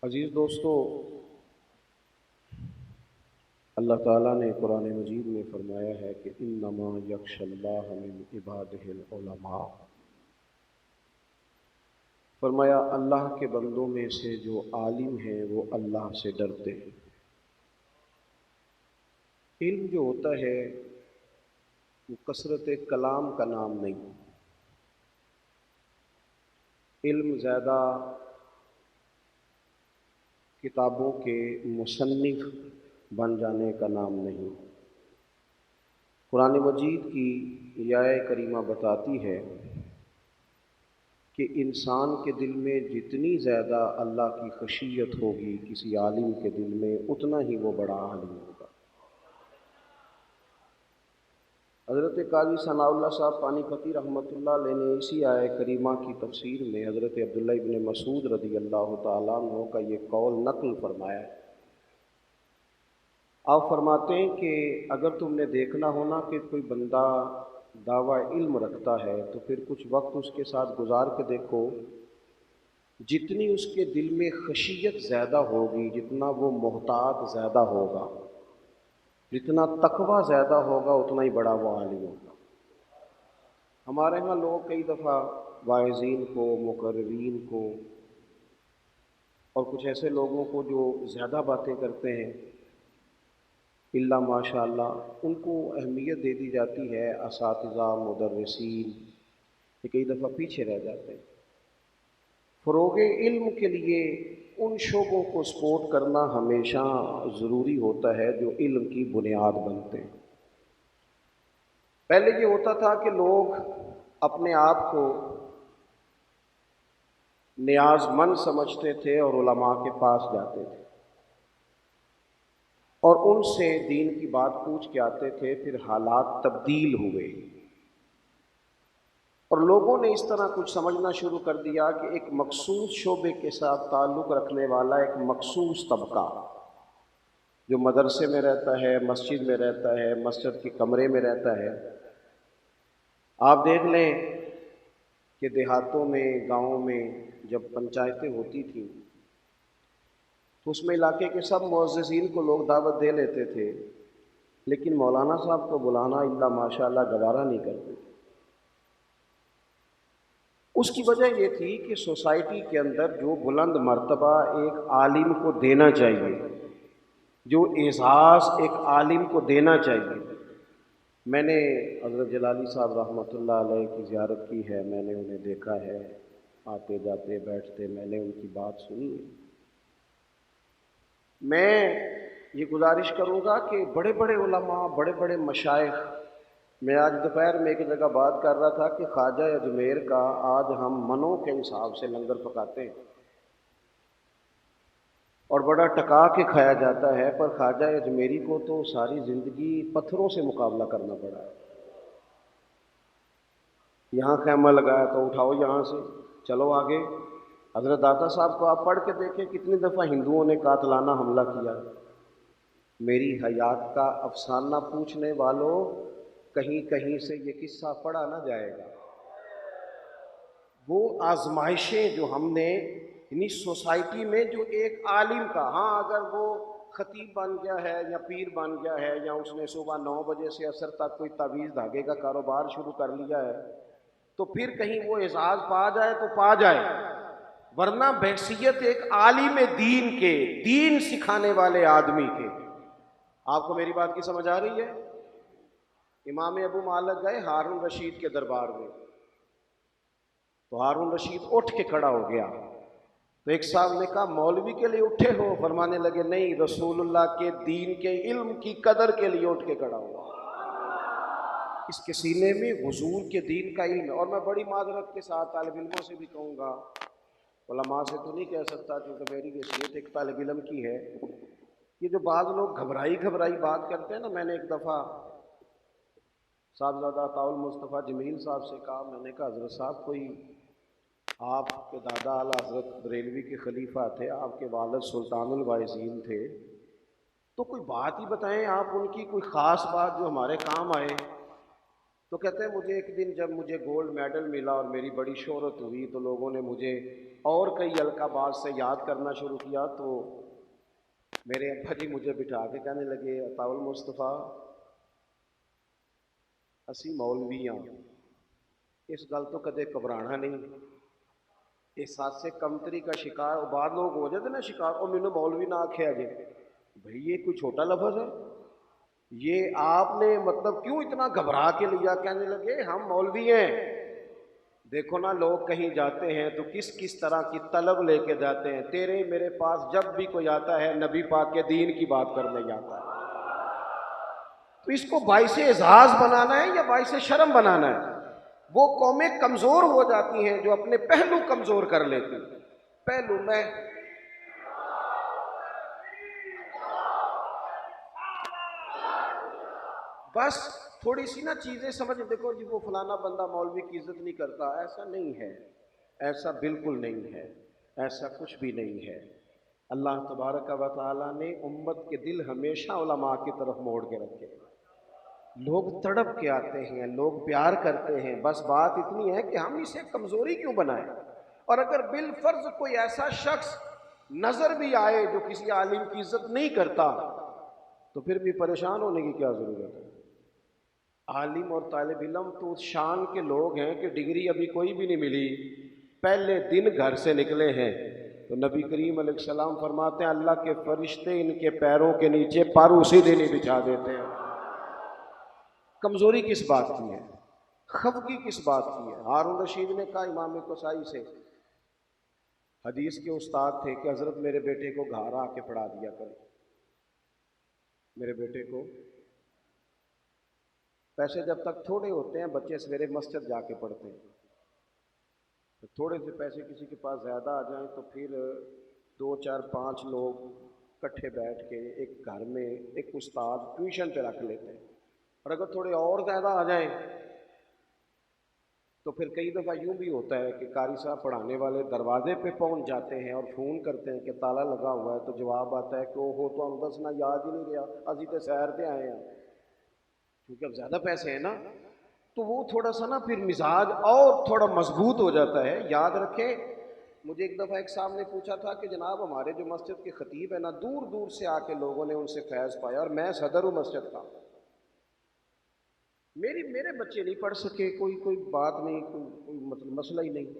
عزیز دوستو، اللہ تعالیٰ نے قرآن مجید میں فرمایا ہے کہ انما یخشی اللہ من عبادہ العلماء۔ فرمایا اللہ کے بندوں میں سے جو عالم ہیں وہ اللہ سے ڈرتے ہیں۔ علم جو ہوتا ہے وہ کثرت کلام کا نام نہیں۔ علم زیادہ کتابوں کے مصنف بن جانے کا نام نہیں۔ قرآن مجید کی یہ آیہ کریمہ بتاتی ہے کہ انسان کے دل میں جتنی زیادہ اللہ کی خشیت ہوگی کسی عالم کے دل میں، اتنا ہی وہ بڑا عالم ہوگا۔ حضرت قاضی ثناء اللہ صاحب پانی پتی رحمۃ اللہ علیہ نے اسی آیہ کریمہ کی تفسیر میں حضرت عبداللہ ابن مسعود رضی اللہ تعالیٰ عنہ کا یہ قول نقل فرمایا ہے۔ آپ فرماتے ہیں کہ اگر تم نے دیکھنا ہونا کہ کوئی بندہ دعویٰ علم رکھتا ہے تو پھر کچھ وقت اس کے ساتھ گزار کے دیکھو، جتنی اس کے دل میں خشیت زیادہ ہوگی، جتنا وہ محتاط زیادہ ہوگا، جتنا تقوی زیادہ ہوگا، اتنا ہی بڑا وہ عالم ہوگا۔ ہمارے ہاں لوگ کئی دفعہ واعظین کو، مقررین کو اور کچھ ایسے لوگوں کو جو زیادہ باتیں کرتے ہیں، اللہ ماشاء اللہ ان کو اہمیت دے دی جاتی ہے، اساتذہ مدرسین یہ کئی دفعہ پیچھے رہ جاتے ہیں۔ فروغ علم کے لیے ان شعبوں کو سپورٹ کرنا ہمیشہ ضروری ہوتا ہے جو علم کی بنیاد بنتے ہیں۔ پہلے یہ ہوتا تھا کہ لوگ اپنے آپ کو نیاز مند سمجھتے تھے اور علماء کے پاس جاتے تھے اور ان سے دین کی بات پوچھ کے آتے تھے۔ پھر حالات تبدیل ہوئے اور لوگوں نے اس طرح کچھ سمجھنا شروع کر دیا کہ ایک مخصوص شعبے کے ساتھ تعلق رکھنے والا ایک مخصوص طبقہ جو مدرسے میں رہتا ہے، مسجد میں رہتا ہے، مسجد کے کمرے میں رہتا ہے۔ آپ دیکھ لیں کہ دیہاتوں میں، گاؤں میں جب پنچایتیں ہوتی تھیں تو اس میں علاقے کے سب معززین کو لوگ دعوت دے لیتے تھے، لیکن مولانا صاحب کو بلانا اللہ ماشاء اللہ گوارا نہیں کرتے تھے۔ اس کی وجہ یہ تھی کہ سوسائٹی کے اندر جو بلند مرتبہ ایک عالم کو دینا چاہیے، جو اعزاز ایک عالم کو دینا چاہیے۔ میں نے حضرت جلالی صاحب رحمۃ اللہ علیہ کی زیارت کی ہے، میں نے انہیں دیکھا ہے آتے جاتے بیٹھتے، میں نے ان کی بات سنی ہے۔ میں یہ گزارش کروں گا کہ بڑے بڑے علماء، بڑے بڑے مشائخ، میں آج دوپہر میں ایک جگہ بات کر رہا تھا کہ خواجہ اجمیر کا آج ہم منوں کے حساب سے لنگر پکاتے ہیں اور بڑا ٹکا کے کھایا جاتا ہے، پر خواجہ اجمیری کو تو ساری زندگی پتھروں سے مقابلہ کرنا پڑا ہے۔ یہاں خیمہ لگایا تو اٹھاؤ یہاں سے، چلو آگے۔ حضرت داتا صاحب کو آپ پڑھ کے دیکھیں کتنی دفعہ ہندوؤں نے قاتلانہ حملہ کیا۔ میری حیات کا افسانہ پوچھنے والوں، کہیں کہیں سے یہ قصہ پڑھا نہ جائے گا۔ وہ آزمائشیں جو ہم نے یعنی سوسائٹی میں جو ایک عالم کا، ہاں اگر وہ خطیب بن گیا ہے یا پیر بن گیا ہے یا اس نے صبح 9 بجے سے عصر تک کوئی تعویذ دھاگے کا کاروبار شروع کر لیا ہے تو پھر کہیں وہ اعزاز پا جائے تو پا جائے، ورنہ بحیثیت ایک عالم دین کے، دین سکھانے والے آدمی کے۔ آپ کو میری بات کی سمجھ آ رہی ہے؟ امام ابو مالک گئے ہارون رشید کے دربار میں تو ہارون رشید اٹھ کے کھڑا ہو گیا تو ایک صاحب نے کہا مولوی کے لیے اٹھے ہو؟ فرمانے لگے نہیں، رسول اللہ کے دین کے علم کی قدر کے لیے اٹھ کے کھڑا ہوا۔ اس کے سینے میں حضور کے دین کا علم ہے۔ اور میں بڑی معذرت کے ساتھ طالب علموں سے بھی کہوں گا، علماء سے تو نہیں کہہ سکتا کیونکہ میری حیثیت ایک طالب علم کی ہے، یہ جو بعض لوگ گھبرائی بات کرتے ہیں نا، میں نے ایک دفعہ صاحبزادہ عطاء المصطفیٰ جمیل صاحب سے کہا، میں نے کہا حضرت صاحب کوئی آپ کے دادا اعلیٰ حضرت بریلوی کے خلیفہ تھے، آپ کے والد سلطان الواعظین تھے، تو کوئی بات ہی بتائیں آپ ان کی، کوئی خاص بات جو ہمارے کام آئے۔ تو کہتے ہیں مجھے ایک دن جب مجھے گولڈ میڈل ملا اور میری بڑی شہرت ہوئی تو لوگوں نے مجھے اور کئی القابات سے یاد کرنا شروع کیا، تو میرے ابا جی مجھے بٹھا کے کہنے لگے عطا المصطفیٰ اسی مولویاں اس گل تو کدے گھبرانا نہیں، احساس سے کمتری کا شکار بعد لوگ ہو جاتے نا شکار، اور مینوں مولوی نہ آکھیا جے، بھئی یہ کوئی چھوٹا لفظ ہے؟ یہ آپ نے مطلب کیوں اتنا گھبرا کے لیا؟ کہنے لگے ہم مولوی ہیں، دیکھو نا لوگ کہیں جاتے ہیں تو کس کس طرح کی طلب لے کے جاتے ہیں، تیرے میرے پاس جب بھی کوئی آتا ہے نبی پاک کے دین کی بات کرنے جاتا ہے، تو اس کو باعث اعزاز بنانا ہے یا باعث شرم بنانا ہے؟ وہ قومیں کمزور ہو جاتی ہیں جو اپنے پہلو کمزور کر لیتی ہیں۔ پہلو میں بس تھوڑی سی نا چیزیں سمجھ، دیکھو جی وہ فلانا بندہ مولوی کی عزت نہیں کرتا، ایسا نہیں ہے، ایسا بالکل نہیں ہے، ایسا کچھ بھی نہیں ہے۔ اللہ تبارک و تعالیٰ نے امت کے دل ہمیشہ علماء کی طرف موڑ کے رکھے، لوگ تڑپ کے آتے ہیں، لوگ پیار کرتے ہیں، بس بات اتنی ہے کہ ہم اسے کمزوری کیوں بنائیں؟ اور اگر بالفرض کوئی ایسا شخص نظر بھی آئے جو کسی عالم کی عزت نہیں کرتا تو پھر بھی پریشان ہونے کی کیا ضرورت ہے؟ عالم اور طالب علم تو اس شان کے لوگ ہیں کہ ڈگری ابھی کوئی بھی نہیں ملی، پہلے دن گھر سے نکلے ہیں، تو نبی کریم علیہ السلام فرماتے ہیں اللہ کے فرشتے ان کے پیروں کے نیچے پر اسی دن ہی بچھا دیتے ہیں۔ کمزوری کس بات کی ہے؟ خفگی کس بات کی ہے؟ ہارون رشید نے کہا امام کسائی سے، حدیث کے استاد تھے، کہ حضرت میرے بیٹے کو گھر آ کے پڑھا دیا کریں، میرے بیٹے کو پیسے جب تک تھوڑے ہوتے ہیں بچے سویرے مسجد جا کے پڑھتے ہیں، تو تھوڑے سے پیسے کسی کے پاس زیادہ آ جائیں تو پھر 2 4 5 لوگ کٹھے بیٹھ کے ایک گھر میں ایک استاد ٹیوشن پہ رکھ لیتے ہیں، اور اگر تھوڑے اور زیادہ آ جائیں تو پھر کئی دفعہ یوں بھی ہوتا ہے کہ قاری صاحب پڑھانے والے دروازے پہ پہنچ جاتے ہیں اور فون کرتے ہیں کہ تالا لگا ہوا ہے، تو جواب آتا ہے کہ وہ ہو تو ہم دسنا یاد ہی نہیں رہا، ابھی تو سیر پہ آئے ہیں، کیونکہ اب زیادہ پیسے ہیں نا، تو وہ تھوڑا سا نا پھر مزاج اور تھوڑا مضبوط ہو جاتا ہے۔ یاد رکھیں، مجھے ایک دفعہ ایک صاحب نے پوچھا تھا کہ جناب ہمارے جو مسجد کے خطیب ہیں نا، دور دور سے آ کے لوگوں نے ان سے فیض پایا، اور میں صدر ہوں مسجد کا، میرے بچے نہیں پڑھ سکے، کوئی بات نہیں، کوئی مطلب مسئلہ ہی نہیں،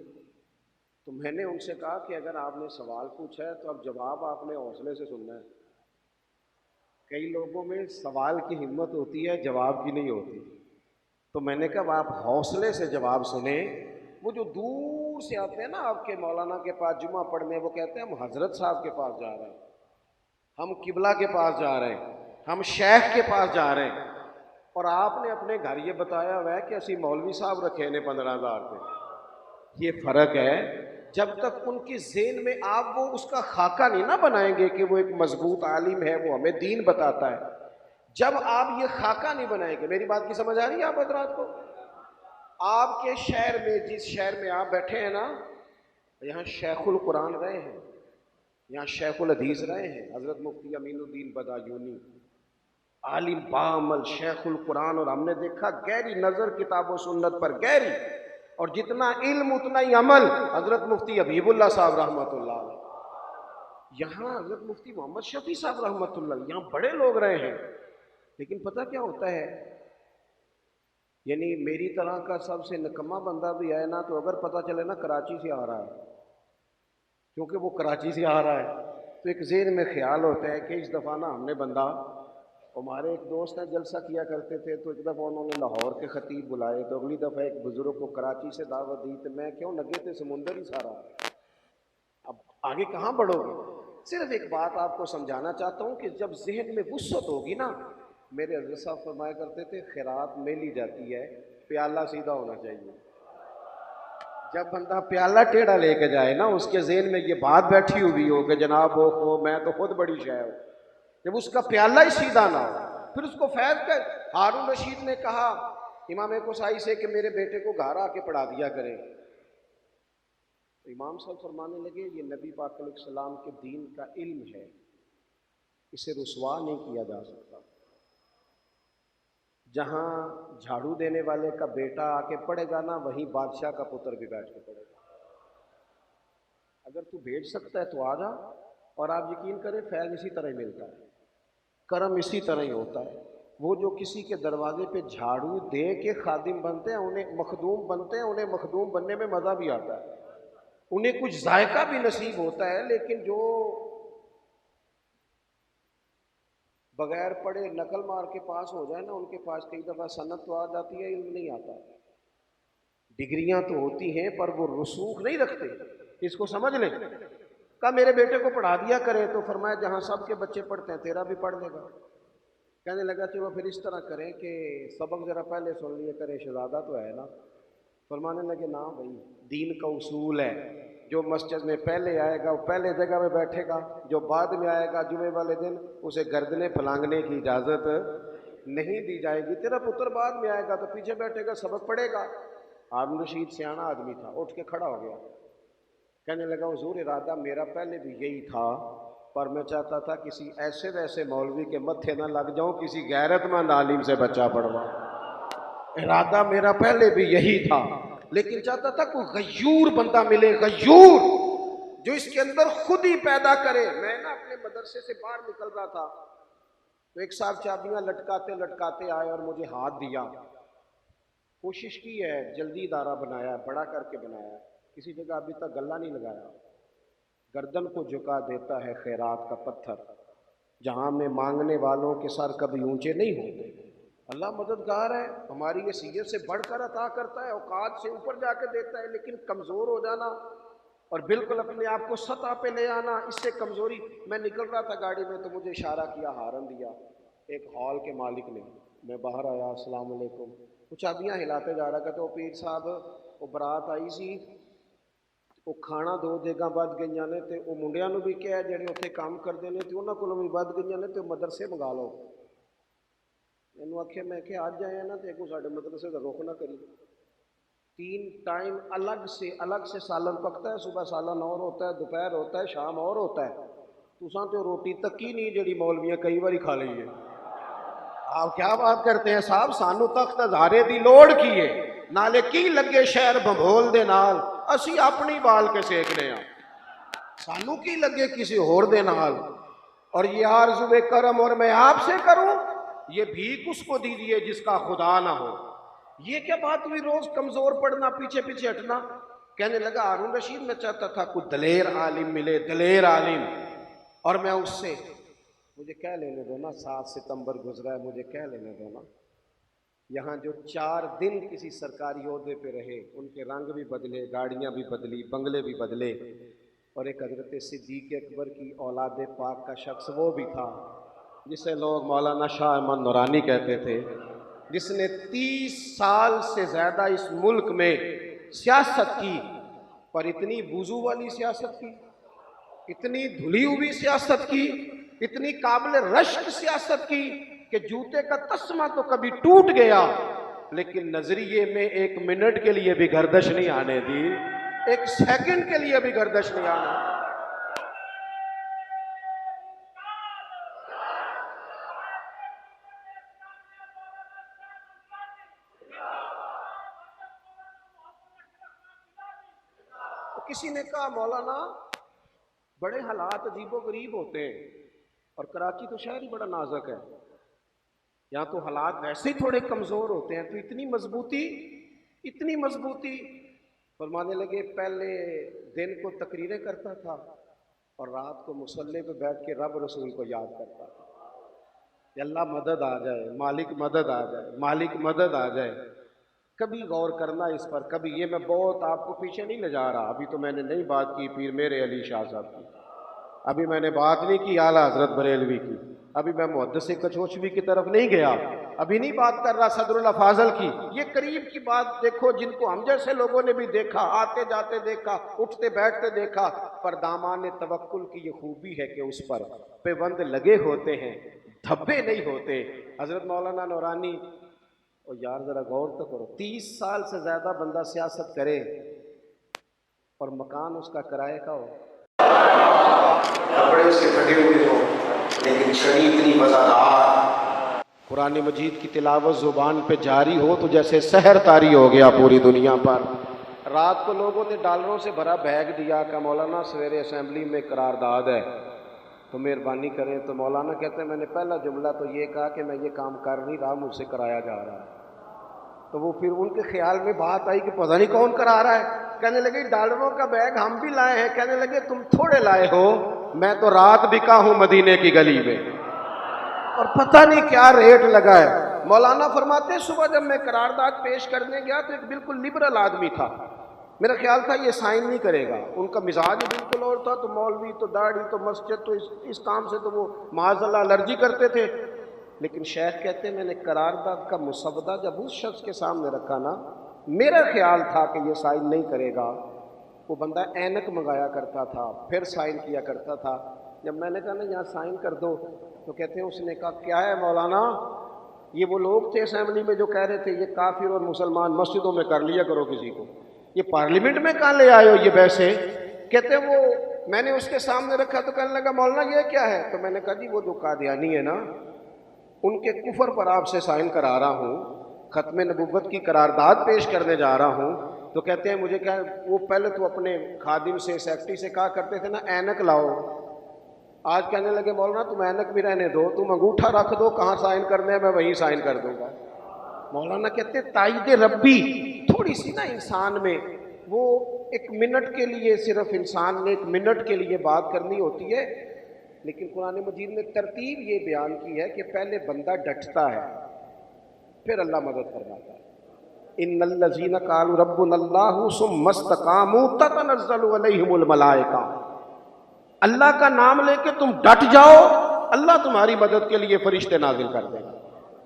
تو میں نے ان سے کہا کہ اگر آپ نے سوال پوچھا ہے تو اب جواب آپ نے حوصلے سے سننا ہے۔ کئی لوگوں میں سوال کی ہمت ہوتی ہے، جواب کی نہیں ہوتی، تو میں نے کہا آپ حوصلے سے جواب سنیں۔ وہ جو دور سے آتے ہیں نا آپ کے مولانا کے پاس جمعہ پڑھنے، وہ کہتے ہیں ہم حضرت صاحب کے پاس جا رہے ہیں، ہم قبلہ کے پاس جا رہے ہیں، ہم شیخ کے پاس جا رہے ہیں، اور آپ نے اپنے گھر یہ بتایا ہوا ہے کہ اسی مولوی صاحب رکھے نے 15,000 پہ۔ یہ فرق ہے، جب تک ان کی ذہن میں آپ وہ اس کا خاکہ نہیں نہ بنائیں گے کہ وہ ایک مضبوط عالم ہے، وہ ہمیں دین بتاتا ہے، جب آپ یہ خاکہ نہیں بنائیں گے، میری بات کی سمجھ آ رہی ہے آپ حضرات کو؟ آپ کے شہر میں، جس شہر میں آپ بیٹھے ہیں نا، یہاں شیخ القرآن رہے ہیں، یہاں شیخ الحدیث رہے ہیں، حضرت مفتی امین الدین بدایونی، عالم بامل شیخ القرآن، اور ہم نے دیکھا گہری نظر کتاب و سنت پر گہری، اور جتنا علم اتنا ہی عمل، حضرت مفتی حبیب اللہ صاحب رحمۃ اللہ علیہ، یہاں حضرت مفتی محمد شفیع صاحب رحمۃ اللہ علیہ، یہاں بڑے لوگ رہے ہیں، لیکن پتہ کیا ہوتا ہے، یعنی میری طرح کا سب سے نکما بندہ بھی ہے نا، تو اگر پتہ چلے نا کراچی سے آ رہا ہے، کیونکہ وہ کراچی سے آ رہا ہے، تو ایک ذہن میں خیال ہوتا ہے کہ اس دفعہ نا ہم نے بندہ، ہمارے ایک دوست ہیں جلسہ کیا کرتے تھے، تو ایک دفعہ انہوں نے لاہور کے خطیب بلائے، تو اگلی دفعہ ایک بزرگ کو کراچی سے دعوت دی، تو میں کیوں لگے تھے سمندر ہی سارا، اب آگے کہاں بڑھو گے؟ صرف ایک بات آپ کو سمجھانا چاہتا ہوں کہ جب ذہن میں وسعت ہوگی نا، میرے حضرت صاحب فرمایا کرتے تھے خیرات میلی جاتی ہے، پیالہ سیدھا ہونا چاہیے۔ جب بندہ پیالہ ٹیڑھا لے کے جائے نا، اس کے ذہن میں یہ بات بیٹھی ہوئی ہو کہ جناب ہو میں تو خود بڑی شے ہوں، جب اس کا پیالہ ہی سیدھا نہ ہو، پھر اس کو فیض کر۔ ہارون رشید نے کہا امام کسائی سے کہ میرے بیٹے کو گھر آ کے پڑھا دیا کریں، امام صاحب فرمانے لگے یہ نبی پاک علیہ السلام کے دین کا علم ہے، اسے رسوا نہیں کیا جا سکتا، جہاں جھاڑو دینے والے کا بیٹا آ کے پڑھے گا نا، وہیں بادشاہ کا پتر بھی بیٹھ کے پڑھے گا۔ اگر تو بھیج سکتا ہے تو آ جا، اور آپ یقین کریں فیض اسی طرح ہی ملتا ہے، کرم اسی طرح ہی ہوتا ہے۔ وہ جو کسی کے دروازے پہ جھاڑو دے کے خادم بنتے ہیں، انہیں مخدوم بنتے ہیں، انہیں مخدوم بننے میں مزہ بھی آتا ہے، انہیں کچھ ذائقہ بھی نصیب ہوتا ہے، لیکن جو بغیر پڑھے نقل مار کے پاس ہو جائے نا، ان کے پاس کئی دفعہ سند تو آ جاتی ہے، علم نہیں آتا، ڈگریاں تو ہوتی ہیں پر وہ رسوخ نہیں رکھتے۔ اس کو سمجھ لیں۔ کہا میرے بیٹے کو پڑھا دیا کرے، تو فرمایا جہاں سب کے بچے پڑھتے ہیں تیرا بھی پڑھ لے گا۔ کہنے لگا چلو پھر اس طرح کریں کہ سبق ذرا پہلے سن لیے کرے، شہزادہ تو ہے نا۔ فرمانے لگے نا بھائی، دین کا اصول ہے، جو مسجد میں پہلے آئے گا وہ پہلے جگہ میں بیٹھے گا، جو بعد میں آئے گا جمعے والے دن اسے گردنیں پھلانگنے کی اجازت نہیں دی جائے گی۔ تیرا پتر بعد میں آئے گا تو پیچھے بیٹھے گا، سبق پڑھے گا۔ ہارون رشید سیاںا آدمی تھا، اٹھ کے کھڑا ہو گیا، کہنے لگا حضور ارادہ میرا پہلے بھی یہی تھا، پر میں چاہتا تھا کسی ایسے ویسے مولوی کے متھے نہ لگ جاؤں، کسی غیرت مند عالم سے بچہ پڑھوا۔ ارادہ میرا پہلے بھی یہی تھا، لیکن چاہتا تھا کوئی غیور بندہ ملے، غیور جو اس کے اندر خود ہی پیدا کرے۔ میں نا اپنے مدرسے سے باہر نکل رہا تھا تو ایک صاحب چابیاں لٹکاتے لٹکاتے آئے اور مجھے ہاتھ دیا۔ کوشش کی ہے، جلدی ادارہ بنایا، بڑا کر کے بنایا، کسی جگہ ابھی تک گلہ نہیں لگایا۔ گردن کو جھکا دیتا ہے خیرات کا پتھر، جہاں میں مانگنے والوں کے سر کبھی اونچے نہیں ہوتے۔ اللہ مددگار ہے، ہماری حیثیت سے بڑھ کر عطا کرتا ہے، اوقات سے اوپر جا کے دیتا ہے، لیکن کمزور ہو جانا اور بالکل اپنے آپ کو سطح پہ لے آنا، اس سے کمزوری۔ میں نکل رہا تھا گاڑی میں تو مجھے اشارہ کیا، ہارن دیا ایک ہال کے مالک نے۔ میں باہر آیا، السلام علیکم، کچھ چابیاں ہلاتے جا رہا، کہتے وہ پیر صاحب وہ برات آئی سی، وہ کھانا 2 جگہ ود گئیاں نے، تے وہ منڈیاں نو بھی کہا جڑے اتنے کام کرتے ہیں تے انہاں کولوں بھی ود گئیاں نے، تے مدرسے منگا لو۔ مینوں آخیا، میں کہ آج آئے نا تے اگوں ساڈے مدرسے کا رخ نہ کری۔ 3 ٹائم الگ سے سالن پکتا ہے، صبح سالن اور ہوتا ہے، دوپہر ہوتا ہے، شام اور ہوتا ہے۔ تساں تو روٹی تکی نہیں جڑی مولویاں کئی باری کھا لئی ہے۔ آپ کیا بات کرتے ہیں صاحب، سانو تخت ہزارے دی لوڑ کی ہے، نالے کی لگے شہر بھول دے نال، اسی اپنی بال کے سیکنے ہیں، سانو کی لگے کسی اور دے نال۔ اور یہ آرزو کرم اور میں آپ سے کروں، یہ بھیک اس کو دیجیے جس کا خدا نہ ہو۔ یہ کیا بات ہوئی روز کمزور پڑنا، پیچھے پیچھے ہٹنا؟ کہنے لگا ہارون رشید میں چاہتا تھا کوئی دلیر عالم ملے، دلیر عالم، اور میں اس سے، مجھے کہہ لینے دو نا، 7 ستمبر گزرا ہے، مجھے کہہ لینے دو نا۔ یہاں جو 4 دن کسی سرکاری عہدے پہ رہے، ان کے رنگ بھی بدلے، گاڑیاں بھی بدلی، بنگلے بھی بدلے، اور ایک حضرت صدیق اکبر کی اولاد پاک کا شخص وہ بھی تھا جسے لوگ مولانا شاہ احمد نورانی کہتے تھے، جس نے 30 سال سے زیادہ اس ملک میں سیاست کی، پر اتنی وضو والی سیاست کی، اتنی دھلی ہوئی سیاست کی، اتنی قابل رشک سیاست کی کہ جوتے کا تسمہ تو کبھی ٹوٹ گیا، لیکن نظریے میں 1 منٹ کے لیے بھی گردش نہیں آنے دی، 1 سیکنڈ کے لیے بھی گردش نہیں آنے دی۔ تو کسی نے کہا مولانا بڑے حالات عجیب و غریب ہوتے ہیں، اور کراچی تو شہر ہی بڑا نازک ہے، یہاں تو حالات ویسے ہی تھوڑے کمزور ہوتے ہیں، تو اتنی مضبوطی۔ فرمانے لگے پہلے دن کو تقریریں کرتا تھا اور رات کو مصلی پہ بیٹھ کے رب رسول کو یاد کرتا تھا کہ اللہ مدد آ جائے، مالک مدد آ جائے، مالک مدد آ جائے۔ کبھی غور کرنا اس پر، کبھی یہ میں بہت آپ کو پیچھے نہیں لے جا رہا، ابھی تو میں نے نہیں بات کی پیر میرے علی شاہ صاحب کی، ابھی میں نے بات نہیں کی اعلیٰ حضرت بریلوی کی، ابھی میں محدث کچوچوی کی طرف نہیں گیا، ابھی نہیں بات کر رہا صدر اللہ فاضل کی۔ یہ قریب کی بات دیکھو، جن کو ہم جیسے لوگوں نے بھی دیکھا، آتے جاتے دیکھا، اٹھتے بیٹھتے دیکھا، پر دامان توکل کی یہ خوبی ہے کہ اس پر پیوند لگے ہوتے ہیں، دھبے نہیں ہوتے۔ حضرت مولانا نورانی، اور یار ذرا غور تو کرو، 30 سال سے زیادہ بندہ سیاست کرے اور مکان اس کا کرائے کا ہو، کپڑے سے کٹے ہوئے ہو، لیکن چھڑی اتنی مزیدار، قرآن مجید کی تلاوت زبان پہ جاری ہو تو جیسے سحر طاری ہو گیا پوری دنیا پر۔ رات کو لوگوں نے ڈالروں سے بھرا بیگ دیا کہ مولانا سویرے اسمبلی میں قرارداد ہے تو مہربانی کریں، تو مولانا کہتے ہیں میں نے پہلا جملہ تو یہ کہا کہ میں یہ کام کر نہیں رہا، مجھ سے کرایا جا رہا ہے۔ تو وہ پھر ان کے خیال میں بات آئی کہ پتہ نہیں کون کرا رہا ہے، کہنے لگے ڈالروں کا بیگ ہم بھی لائے ہیں، کہنے لگے تم تھوڑے لائے ہو، میں تو رات بکا ہوں مدینے کی گلی میں، اور پتہ نہیں کیا ریٹ لگا ہے۔ مولانا فرماتے ہیں صبح جب میں قرارداد پیش کرنے گیا تو ایک بالکل لبرل آدمی تھا، میرا خیال تھا یہ سائن نہیں کرے گا، ان کا مزاج بالکل اور تھا، تو مولوی تو داڑھی تو مسجد تو اس کام سے تو وہ معاذ اللہ الرجی کرتے تھے۔ لیکن شیخ کہتے ہیں میں نے قرارداد کا مسودہ جب اس شخص کے سامنے رکھا نا، میرا خیال تھا کہ یہ سائن نہیں کرے گا۔ وہ بندہ اینک منگایا کرتا تھا، پھر سائن کیا کرتا تھا۔ جب میں نے کہا نا یہاں سائن کر دو، تو کہتے ہیں اس نے کہا کیا ہے مولانا، یہ وہ لوگ تھے اسمبلی میں جو کہہ رہے تھے یہ کافر اور مسلمان مسجدوں میں کر لیا کرو کسی کو، یہ پارلیمنٹ میں کہاں لے آئے ہو یہ بحثیں؟ کہتے ہیں وہ میں نے اس کے سامنے رکھا تو کہنے لگا مولانا یہ کیا ہے؟ تو میں نے کہا جی وہ جو قادیانی ہے نا ان کے کفر پر آپ سے سائن کرا رہا ہوں، ختم نبوت کی قرارداد پیش کرنے جا رہا ہوں۔ تو کہتے ہیں مجھے کیا، وہ پہلے تو اپنے خادم سے سیکرٹری سے کہا کرتے تھے نا اینک لاؤ، آج کہنے لگے مولانا تم اینک بھی رہنے دو، تم انگوٹھا رکھ دو، کہاں سائن کرنے ہیں میں وہیں سائن کر دوں گا۔ مولانا کہتے ہیں تائید ربی تھوڑی سی نا انسان میں، وہ ایک منٹ کے لیے، صرف انسان نے ایک منٹ کے لیے بات کرنی ہوتی ہے، لیکن قرآن مجید نے ترتیب یہ بیان کی ہے کہ پہلے بندہ ڈٹتا ہے پھر اللہ مدد فرماتا ہے۔ ان الذین قالوا ربنا اللہ ثم استقاموا تتنزل علیہم الملائکہ، اللہ کا نام لے کے تم ڈٹ جاؤ، اللہ تمہاری مدد کے لیے فرشتے نازل کر دیں گے۔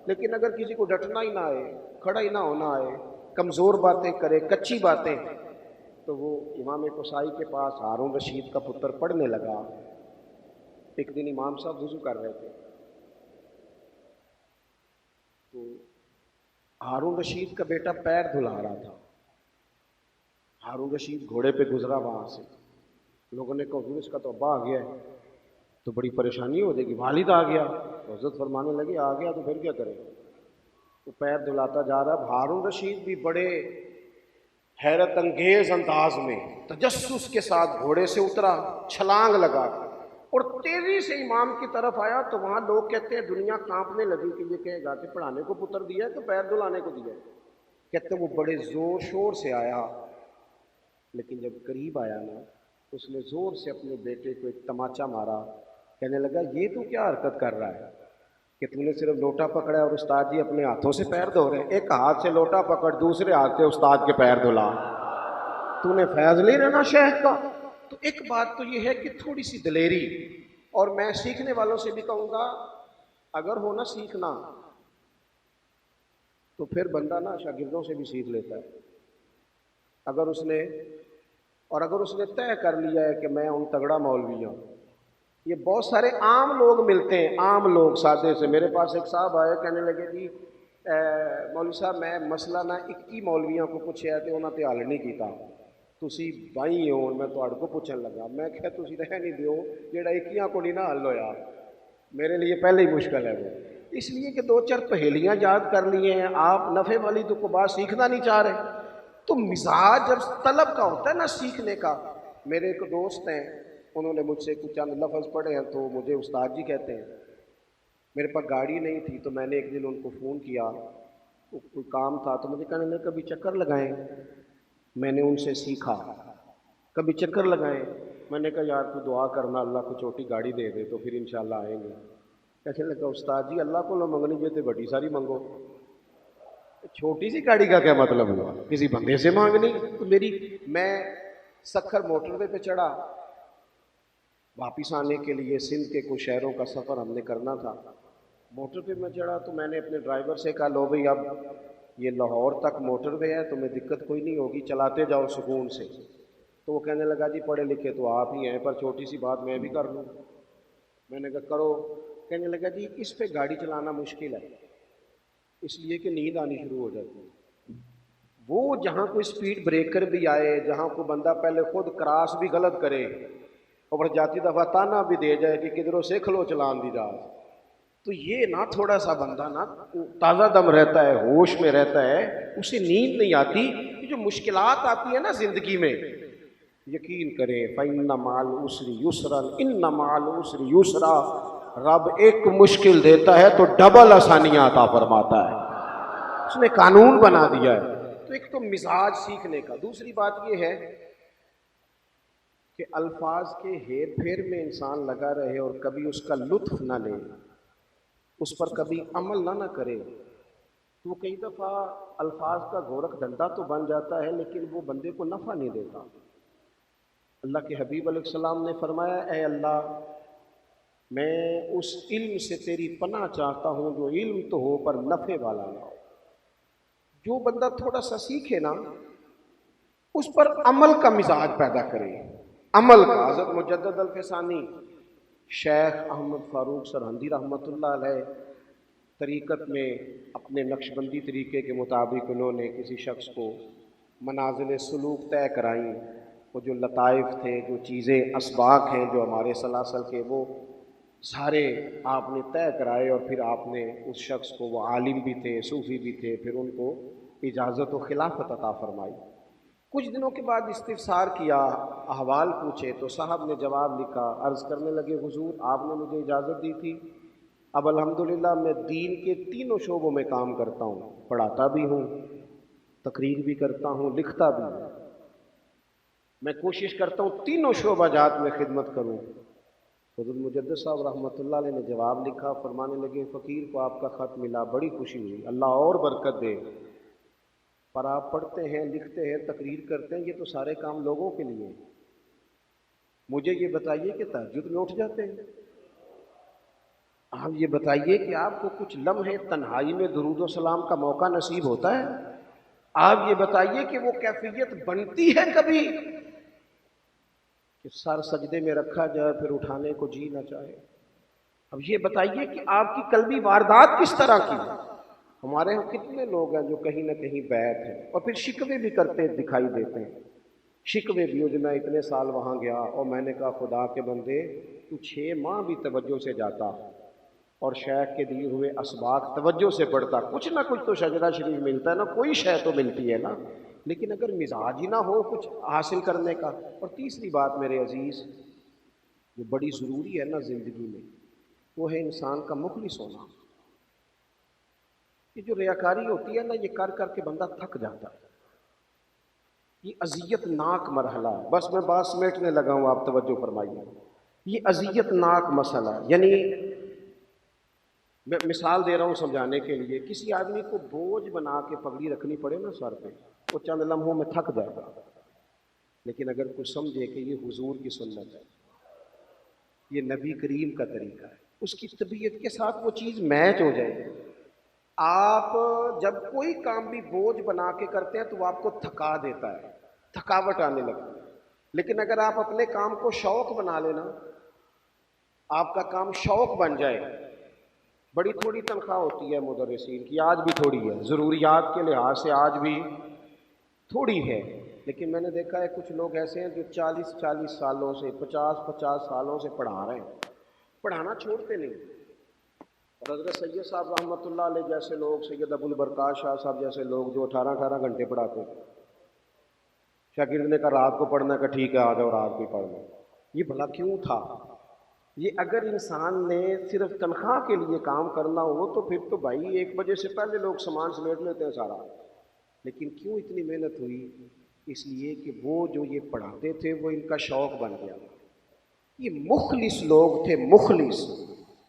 لیکن اگر کسی کو ڈٹنا ہی نہ آئے، کھڑا ہی نہ ہونا آئے، کمزور باتیں کرے، کچی باتیں، تو وہ امام قصائی کے پاس ہارون رشید کا پتر پڑھنے لگا۔ ایک دن امام صاحب وضو کر رہے تھے تو ہارون رشید کا بیٹا پیر دھلا رہا تھا، ہارون رشید گھوڑے پہ گزرا وہاں سے، لوگوں نے کہا حضور اس کا تو ابا آ گیا ہے تو بڑی پریشانی ہو جائے گی، والد آ گیا، تو حضرت فرمانے لگے آ گیا تو پھر کیا کرے، وہ پیر دھلاتا جا رہا۔ ہارون رشید بھی بڑے حیرت انگیز انداز میں تجسس کے ساتھ گھوڑے سے اترا، چھلانگ لگا اور تیزی سے امام کی طرف آیا، تو وہاں لوگ کہتے ہیں دنیا کانپنے لگی کہ یہ کہے گا کہ پڑھانے کو پتر دیا ہے تو پیر دھلانے کو دیا ہے۔ کہتے ہیں وہ بڑے زور شور سے آیا، لیکن جب قریب آیا نا اس نے زور سے اپنے بیٹے کو ایک تماچا مارا، کہنے لگا یہ تو کیا حرکت کر رہا ہے کہ تم نے صرف لوٹا پکڑا اور استاد جی اپنے ہاتھوں سے پیر دھو رہے ہیں، ایک ہاتھ سے لوٹا پکڑ دوسرے ہاتھ سے استاد کے پیر دھلا، تو نے فیض نہیں رہنا شیخ کا۔ تو ایک بات تو یہ ہے کہ تھوڑی سی دلیری، اور میں سیکھنے والوں سے بھی کہوں گا اگر ہو نا سیکھنا تو پھر بندہ نا شاگردوں سے بھی سیکھ لیتا ہے، اگر اس نے طے کر لیا ہے کہ میں ان تگڑا مولوی ہوں۔ یہ بہت سارے عام لوگ ملتے ہیں، عام لوگ سادے سے، میرے پاس ایک صاحب آئے کہنے لگے جی مولوی صاحب میں مسئلہ نہ 21 مولویوں کو پوچھیا تے انہاں تے حل نہیں کیتا، تسی بائی ہو میں تہاڈے کو پوچھن لگا، میں کہا تسی رہ نہیں دیو جیڑا 21 کو نہیں نہ حل ہویا، میرے لیے پہلے ہی مشکل ہے وہ، اس لیے کہ 2-4 پہیلیاں یاد کر لیے ہیں آپ، نفع والی تو کو بات سیکھنا نہیں چاہ رہے۔ تو مزاج جب طلب کا ہوتا ہے نا سیکھنے کا، میرے ایک دوست ہیں انہوں نے مجھ سے کچھ چند لفظ پڑھے ہیں تو مجھے استاد جی کہتے ہیں، میرے پاس گاڑی نہیں تھی تو میں نے ایک دن ان کو فون کیا، کوئی کام تھا تو مجھے کہنے لگے کبھی چکر لگائیں، میں نے ان سے سیکھا، کبھی چکر لگائیں، میں نے کہا یار تو دعا کرنا اللہ کو چھوٹی گاڑی دے دے تو پھر انشاءاللہ آئیں گے۔ کہنے لگا استاد جی اللہ کو لو منگنی جے تے بڑی ساری منگو، چھوٹی سی گاڑی کا کیا مطلب ہوا، کسی بندے سے مانگنی؟ تو میں سکھر موٹر وے پہ چڑھا، واپس آنے کے لیے سندھ کے کچھ شہروں کا سفر ہم نے کرنا تھا، موٹر پہ میں چڑھا تو میں نے اپنے ڈرائیور سے کہا لو بھئی اب یہ لاہور تک موٹر وے ہے تمہیں دقت کوئی نہیں ہوگی، چلاتے جاؤ سکون سے۔ تو وہ کہنے لگا جی پڑھے لکھے تو آپ ہی ہیں پر چھوٹی سی بات میں بھی کر لوں، میں نے کہا کرو۔ کہنے لگا جی اس پہ گاڑی چلانا مشکل ہے اس لیے کہ نیند آنی شروع ہو جاتی ہے، وہ جہاں کوئی سپیڈ بریکر بھی آئے، جہاں کوئی بندہ پہلے خود کراس بھی غلط کرے اور جاتی دفعہ تانا بھی دے جائے کہ کدھروں سیکھ لو چلان دی راز، تو یہ نہ تھوڑا سا بندہ نا تازہ دم رہتا ہے، ہوش میں رہتا ہے، اسے نیند نہیں آتی. یہ جو مشکلات آتی ہے نا زندگی میں، یقین کریں فَإِنَّ مَعَ الْعُسْرِ يُسْرًا إِنَّ مَعَ الْعُسْرِ يُسْرًا. رب ایک مشکل دیتا ہے تو ڈبل آسانیاں عطا فرماتا ہے. اس نے قانون بنا دیا ہے. تو ایک تو مزاج سیکھنے کا. دوسری بات یہ ہے کہ الفاظ کے ہیر پھیر میں انسان لگا رہے اور کبھی اس کا لطف نہ لے، اس پر کبھی عمل نہ کرے، تو کئی دفعہ الفاظ کا گورکھ دھندا تو بن جاتا ہے لیکن وہ بندے کو نفع نہیں دیتا. اللہ کے حبیب علیہ السلام نے فرمایا اے اللہ میں اس علم سے تیری پناہ چاہتا ہوں جو علم تو ہو پر نفع والا نہ ہو. جو بندہ تھوڑا سا سیکھے نا اس پر عمل کا مزاج پیدا کرے. عمل کا. حضرت مجدد الفسانی شیخ احمد فاروق سرہندی رحمۃ اللہ علیہ طریقت میں اپنے نقش بندی طریقے کے مطابق انہوں نے کسی شخص کو منازل سلوک طے کرائیں. وہ جو لطائف تھے، جو چیزیں اسباق ہیں جو ہمارے سلاسل کے، وہ سارے آپ نے طے کرائے اور پھر آپ نے اس شخص کو، وہ عالم بھی تھے صوفی بھی تھے، پھر ان کو اجازت و خلافت عطا فرمائی. کچھ دنوں کے بعد استفسار کیا، احوال پوچھے تو صاحب نے جواب لکھا. عرض کرنے لگے حضور آپ نے مجھے اجازت دی تھی، اب الحمدللہ میں دین کے تینوں شعبوں میں کام کرتا ہوں، پڑھاتا بھی ہوں، تقریر بھی کرتا ہوں، لکھتا بھی ہوں. میں کوشش کرتا ہوں تینوں شعبہ جات میں خدمت کروں. حضرت مجدد صاحب رحمۃ اللہ علیہ نے جواب لکھا. فرمانے لگے فقیر کو آپ کا خط ملا، بڑی خوشی ہوئی، اللہ اور برکت دے، پر آپ پڑھتے ہیں، لکھتے ہیں، تقریر کرتے ہیں، یہ تو سارے کام لوگوں کے لیے. مجھے یہ بتائیے کہ تہجد میں اٹھ جاتے ہیں؟ آپ یہ بتائیے کہ آپ کو کچھ لمحے تنہائی میں درود و سلام کا موقع نصیب ہوتا ہے؟ آپ یہ بتائیے کہ وہ کیفیت بنتی ہے کبھی کہ سر سجدے میں رکھا جائے پھر اٹھانے کو جی نہ چاہے؟ اب یہ بتائیے کہ آپ کی قلبی واردات کس طرح کی ہے؟ ہمارے ہاں کتنے لوگ ہیں جو کہیں نہ کہیں بیعت ہیں اور پھر شکوے بھی کرتے دکھائی دیتے ہیں. شکوے بھی ہو جو میں اتنے سال وہاں گیا اور میں نے کہا خدا کے بندے تو 6 ماہ بھی توجہ سے جاتا اور شیخ کے دیے ہوئے اسباق توجہ سے پڑھتا، کچھ نہ کچھ تو شجرہ شریف ملتا ہے نا، کوئی شے تو ملتی ہے نا. لیکن اگر مزاج ہی نہ ہو کچھ حاصل کرنے کا. اور تیسری بات میرے عزیز جو بڑی ضروری ہے نا زندگی میں، وہ ہے انسان کا مخلص ہونا. یہ جو ریاکاری ہوتی ہے نا، یہ کر کر کے بندہ تھک جاتا ہے. یہ اذیت ناک مرحلہ ہے. بس میں بات سمیٹنے لگا ہوں، آپ توجہ فرمائیے. یہ اذیت ناک مسئلہ ہے. یعنی میں مثال دے رہا ہوں سمجھانے کے لیے. کسی آدمی کو بوجھ بنا کے پگڑی رکھنی پڑے نا سر پہ، وہ چند لمحوں میں تھک جائے گا. لیکن اگر کوئی سمجھے کہ یہ حضور کی سنت ہے، یہ نبی کریم کا طریقہ ہے، اس کی طبیعت کے ساتھ وہ چیز میچ ہو جائے گی. آپ جب کوئی کام بھی بوجھ بنا کے کرتے ہیں تو وہ آپ کو تھکا دیتا ہے، تھکاوٹ آنے لگتی ہے. لیکن اگر آپ اپنے کام کو شوق بنا لینا، آپ کا کام شوق بن جائے. بڑی تھوڑی تنخواہ ہوتی ہے مدرسین کی، آج بھی تھوڑی ہے، ضروریات کے لحاظ سے آج بھی تھوڑی ہے. لیکن میں نے دیکھا ہے کچھ لوگ ایسے ہیں جو 40 سالوں سے، 50 سالوں سے پڑھا رہے ہیں، پڑھانا چھوڑتے نہیں. اور حضرت سید صاحب رحمۃ اللہ علیہ جیسے لوگ، سید ابو البرکات شاہ صاحب جیسے لوگ جو 18 گھنٹے پڑھاتے ہیں، شاگرد نے کہا رات کو پڑھنا کا ٹھیک ہے آ جاؤ رات کو پڑھنا. یہ بھلا کیوں تھا؟ یہ اگر انسان نے صرف تنخواہ کے لیے کام کرنا ہو تو پھر تو بھائی 1 بجے سے پہلے لوگ سامان سمیٹ لیتے ہیں سارا. لیکن کیوں اتنی محنت ہوئی؟ اس لیے کہ وہ جو یہ پڑھاتے تھے وہ ان کا شوق بن گیا. یہ مخلص لوگ تھے، مخلص.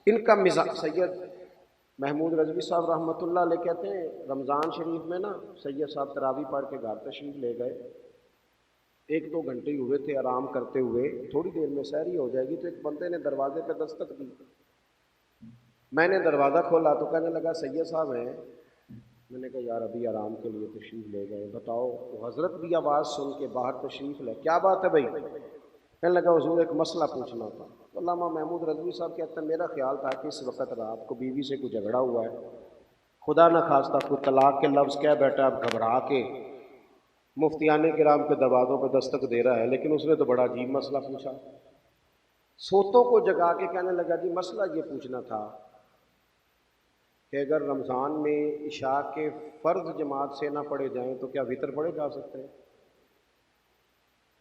ان کا مزاج. سید محمود رضوی صاحب رحمۃ اللہ علیہ کہتے ہیں رمضان شریف میں نا سید صاحب تراویح پڑھ کے گھر تشریف لے گئے. 1-2 گھنٹے ہی ہوئے تھے آرام کرتے ہوئے، تھوڑی دیر میں سحری ہو جائے گی. تو ایک بندے نے دروازے پہ دستک دی. میں نے دروازہ کھولا تو کہنے لگا سید صاحب ہیں. میں نے کہا یار ابھی آرام کے لیے تشریف لے گئے، بتاؤ. وہ حضرت بھی آواز سن کے باہر تشریف لے. کیا بات ہے بھائی؟ کہنے لگا حضور ایک مسئلہ پوچھنا تھا. علامہ محمود رضوی صاحب کہتے ہیں میرا خیال تھا کہ اس وقت رات کو بیوی سے کوئی جھگڑا ہوا ہے، خدا نہ خواستہ کوئی طلاق کے لفظ کہہ بیٹھا، اب گھبرا کے مفتیان کرام کے دروازوں پہ دستک دے رہا ہے. لیکن اس نے تو بڑا عجیب مسئلہ پوچھا. سوتوں کو جگا کے کہنے لگا جی مسئلہ یہ پوچھنا تھا کہ اگر رمضان میں عشاء کے فرض جماعت سے نہ پڑھے جائیں تو کیا وطر پڑھے جا سکتے ہیں؟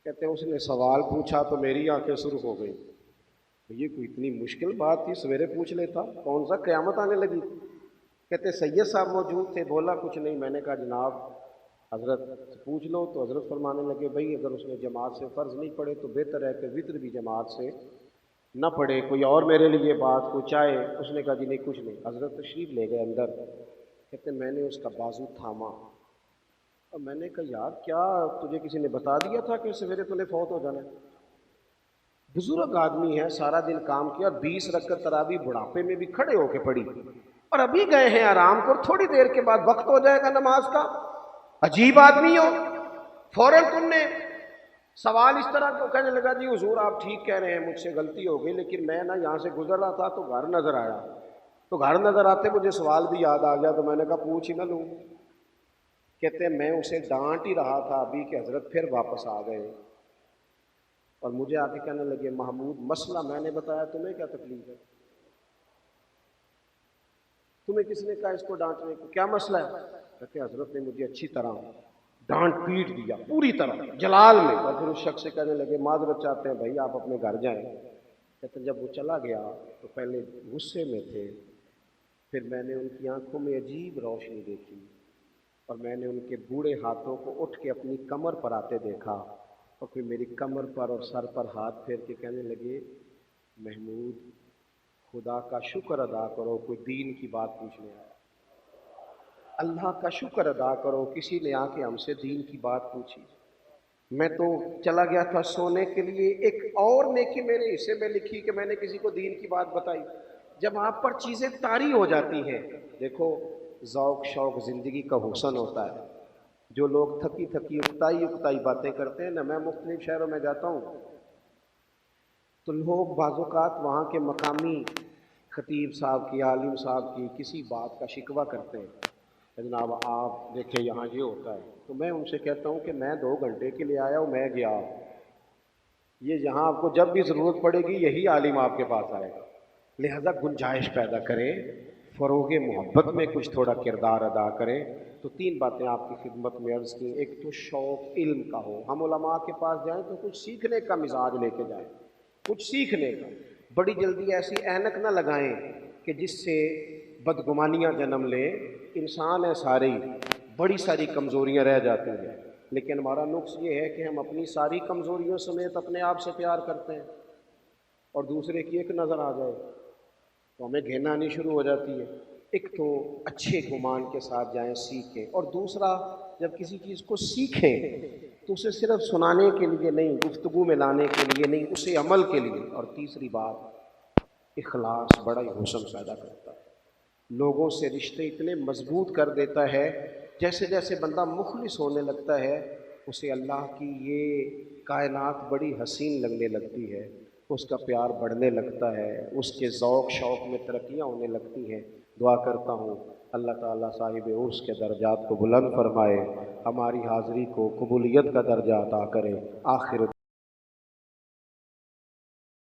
کہتے ہیں اس نے سوال پوچھا تو میری آنکھیں سرخ ہو گئی، یہ کوئی اتنی مشکل بات تھی، سویرے پوچھ لیتا، کون سا قیامت آنے لگی تھی؟ کہتے سید صاحب موجود تھے، بولا کچھ نہیں، میں نے کہا جناب حضرت سے پوچھ لو، تو حضرت فرمانے لگے بھائی اگر اس نے جماعت سے فرض نہیں پڑھے تو بہتر ہے کہ وطر بھی جماعت سے نہ پڑھے، کوئی اور میرے لیے بات کو چاہے؟ اس نے کہا جی نہیں کچھ نہیں۔ حضرت تشریف لے گئے اندر، کہتے میں نے اس کا بازو تھاما اور میں نے کہا یار کیا تجھے کسی نے بتا دیا تھا کہ سویرے تمہیں فوت ہو جانا ہے؟ بزرگ آدمی ہے، سارا دن کام کیا، 20 رکعت تراویح بڑھاپے میں بھی کھڑے ہو کے پڑھی، اور ابھی گئے ہیں آرام کو، تھوڑی دیر کے بعد وقت ہو جائے گا نماز کا۔ عجیب آدمی ہو، فوراً تم نے سوال اس طرح کو کہنے لگا جی حضور آپ ٹھیک کہہ رہے ہیں، مجھ سے غلطی ہو گئی، لیکن میں نا یہاں سے گزر رہا تھا تو گھر نظر آیا، تو گھر نظر آتے مجھے سوال بھی یاد آ گیا تو میں نے کہا پوچھ ہی نہ لوں۔ کہتے ہیں میں اسے ڈانٹ ہی رہا تھا ابھی کہ حضرت پھر واپس آ گئے اور مجھے آ کے کہنے لگے محمود مسئلہ میں نے بتایا، تمہیں کیا تکلیف ہے؟ تمہیں کس نے کہا اس کو ڈانٹنے کو، کیا مسئلہ ہے؟ کہتے ہیں حضرت نے مجھے اچھی طرح ڈانٹ پیٹ دیا پوری طرح جلال میں، اور پھر اس شخص سے کہنے لگے معذرت چاہتے ہیں بھائی آپ اپنے گھر جائیں۔ کہتے ہیں جب وہ چلا گیا تو پہلے غصے میں تھے، پھر میں نے ان کی آنکھوں میں عجیب روشنی دیکھی اور میں نے ان کے بوڑھے ہاتھوں کو اٹھ کے اپنی کمر پر آتے دیکھا، اور پھر میری کمر پر اور سر پر ہاتھ پھیر کے کہنے لگے محمود خدا کا شکر ادا کرو کوئی دین کی بات پوچھنے آیا، اللہ کا شکر ادا کرو کسی نے آ کے ہم سے دین کی بات پوچھی۔ میں تو چلا گیا تھا سونے کے لیے، ایک اور نیکی میرے حصے میں لکھی کہ میں نے کسی کو دین کی بات بتائی۔ جب آپ پر چیزیں طاری ہو جاتی ہیں، دیکھو ذوق شوق زندگی کا حسن ہوتا ہے، جو لوگ تھکی تھکی اکتائی باتیں کرتے ہیں نا، میں مختلف شہروں میں جاتا ہوں تو لوگ بعض اوقات وہاں کے مقامی خطیب صاحب کی، عالم صاحب کی کسی بات کا شکوہ کرتے ہیں کہ جناب آپ دیکھیں یہاں یہ ہوتا ہے، تو میں ان سے کہتا ہوں کہ میں 2 گھنٹے کے لیے آیا ہوں، میں گیا، یہ یہاں آپ کو جب بھی ضرورت پڑے گی یہی عالم آپ کے پاس آئے گا، لہذا گنجائش پیدا کریں، فروغ محبت میں کچھ تھوڑا کردار ادا کریں۔ تو 3 باتیں آپ کی خدمت میں عرض کی، ایک تو شوق علم کا ہو، ہم علماء کے پاس جائیں تو کچھ سیکھنے کا مزاج لے کے جائیں، کچھ سیکھنے کا، بڑی جلدی ایسی اینک نہ لگائیں کہ جس سے بدگمانیاں جنم لیں، انسان ہے سارے ہی، بڑی ساری کمزوریاں رہ جاتی ہیں، لیکن ہمارا نقص یہ ہے کہ ہم اپنی ساری کمزوریوں سمیت اپنے آپ سے پیار کرتے ہیں، اور دوسرے کی ایک نظر آ جائے تو ہمیں گھینا آنی شروع ہو جاتی ہے۔ ایک تو اچھے گمان کے ساتھ جائیں سیکھیں، اور دوسرا جب کسی چیز کو سیکھیں تو اسے صرف سنانے کے لیے نہیں، گفتگو میں لانے کے لیے نہیں، اسے عمل کے لیے۔ اور تیسری بات اخلاص بڑا ہی حسن پیدا کرتا ہے، لوگوں سے رشتے اتنے مضبوط کر دیتا ہے، جیسے جیسے بندہ مخلص ہونے لگتا ہے اسے اللہ کی یہ کائنات بڑی حسین لگنے لگتی ہے، اس کا پیار بڑھنے لگتا ہے، اس کے ذوق شوق میں ترقیاں ہونے لگتی ہیں۔ دعا کرتا ہوں اللہ تعالیٰ صاحب عرس کے درجات کو بلند فرمائے، ہماری حاضری کو قبولیت کا درجہ عطا کرے۔ آخر